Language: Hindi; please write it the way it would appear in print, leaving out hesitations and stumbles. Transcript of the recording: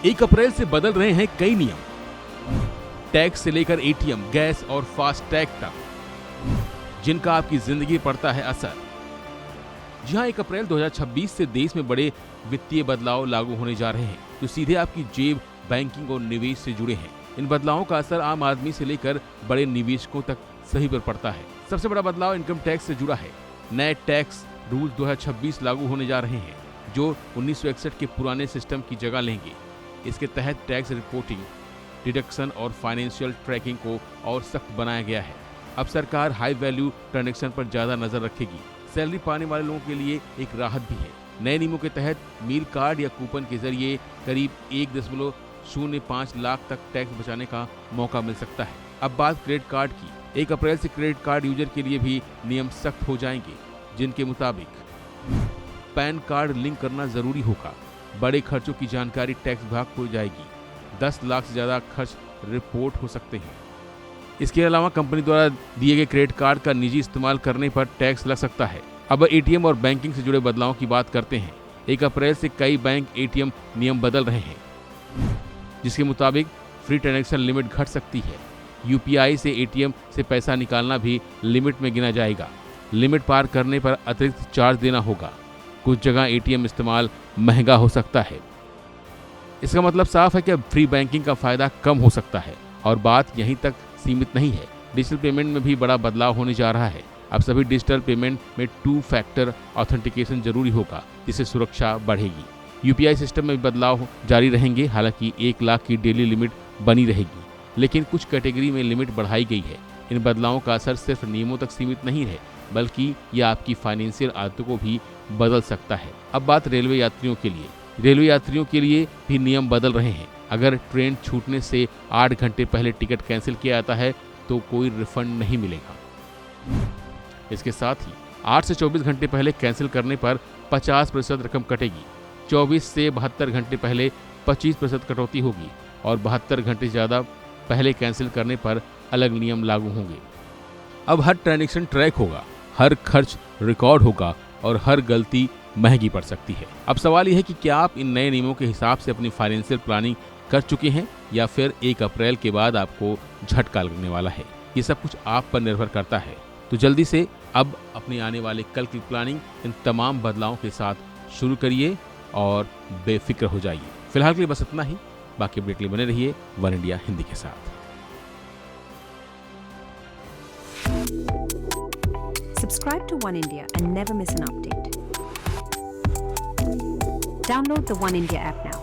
1 अप्रैल से बदल रहे हैं कई नियम, टैक्स से लेकर एटीएम, गैस और फास्ट टैग तक, जिनका आपकी जिंदगी पर पड़ता है असर। जी हां, 1 अप्रैल 2026 से देश में बड़े वित्तीय बदलाव लागू होने जा रहे हैं, जो सीधे आपकी जेब, बैंकिंग और निवेश से जुड़े हैं। इन बदलावों का असर आम आदमी से लेकर बड़े निवेशकों तक सभी पर पड़ता है। सबसे बड़ा बदलाव इनकम टैक्स से जुड़ा है। नए टैक्स रूल 2026 लागू होने जा रहे हैं, जो 1961 के पुराने सिस्टम की जगह लेंगे। इसके तहत टैक्स रिपोर्टिंग, डिडक्शन और फाइनेंशियल ट्रैकिंग को और सख्त बनाया गया है। अब सरकार हाई वैल्यू ट्रांजैक्शन पर ज्यादा नजर रखेगी। सैलरी पाने वाले लोगों के लिए एक राहत भी है। नए नियमों के तहत मील कार्ड या कूपन के जरिए करीब 1.05 लाख तक टैक्स बचाने का मौका मिल सकता है। अब बात क्रेडिट कार्ड की। 1 अप्रैल से क्रेडिट कार्ड यूजर के लिए भी नियम सख्त हो जाएंगे, जिनके मुताबिक पैन कार्ड लिंक करना जरूरी होगा। बड़े खर्चों की जानकारी टैक्स विभाग को जाएगी। 10 लाख से ज्यादा खर्च रिपोर्ट हो सकते हैं। इसके अलावा कंपनी द्वारा दिए गए क्रेडिट कार्ड का निजी इस्तेमाल करने पर टैक्स लग सकता है। अब एटीएम और बैंकिंग से जुड़े बदलावों की बात करते हैं। 1 अप्रैल से कई बैंक एटीएम नियम बदल रहे हैं, जिसके मुताबिक फ्री ट्रांजैक्शन लिमिट घट सकती है। यूपीआई से एटीएम से पैसा निकालना भी लिमिट में गिना जाएगा। लिमिट पार करने पर अतिरिक्त चार्ज देना होगा। कुछ जगह एटीएम इस्तेमाल महंगा हो सकता है। इसका मतलब साफ है कि अब फ्री बैंकिंग का फायदा कम हो सकता है। और बात यहीं तक सीमित नहीं है, डिजिटल पेमेंट में भी बड़ा बदलाव होने जा रहा है। अब सभी डिजिटल पेमेंट में 2 फैक्टर ऑथेंटिकेशन जरूरी होगा, जिससे सुरक्षा बढ़ेगी। यूपीआई सिस्टम में भी बदलाव जारी रहेंगे। हालांकि 1 लाख की डेली लिमिट बनी रहेगी, लेकिन कुछ कैटेगरी में लिमिट बढ़ाई गई है। इन बदलावों का असर सिर्फ नियमों तक सीमित नहीं है, बल्कि यह आपकी फाइनेंशियल आदतों को भी बदल सकता है। अब बात रेलवे यात्रियों के लिए। रेलवे यात्रियों के लिए भी नियम बदल रहे हैं। अगर ट्रेन छूटने से 8 घंटे पहले टिकट कैंसिल किया जाता है तो कोई रिफंड नहीं मिलेगा। इसके साथ ही 8 से 24 घंटे पहले कैंसिल करने पर 50% रकम कटेगी। 24 से 72 घंटे पहले 25% कटौती होगी और 72 घंटे से ज़्यादा पहले कैंसिल करने पर अलग नियम लागू होंगे। अब हर ट्रांजैक्शन ट्रैक होगा, हर खर्च रिकॉर्ड होगा और हर गलती महंगी पड़ सकती है। अब सवाल यह है कि क्या आप इन नए नियमों के हिसाब से अपनी फाइनेंशियल प्लानिंग कर चुके हैं, या फिर 1 अप्रैल के बाद आपको झटका लगने वाला है। ये सब कुछ आप पर निर्भर करता है। तो जल्दी से अब अपने आने वाले कल की प्लानिंग इन तमाम बदलावों के साथ शुरू करिए और बेफिक्र हो जाइए। फिलहाल के लिए बस इतना ही। बाकी अपडेट के लिए बने रहिए वन इंडिया हिंदी के साथ। Subscribe to One India and never miss an update. Download the One India app now.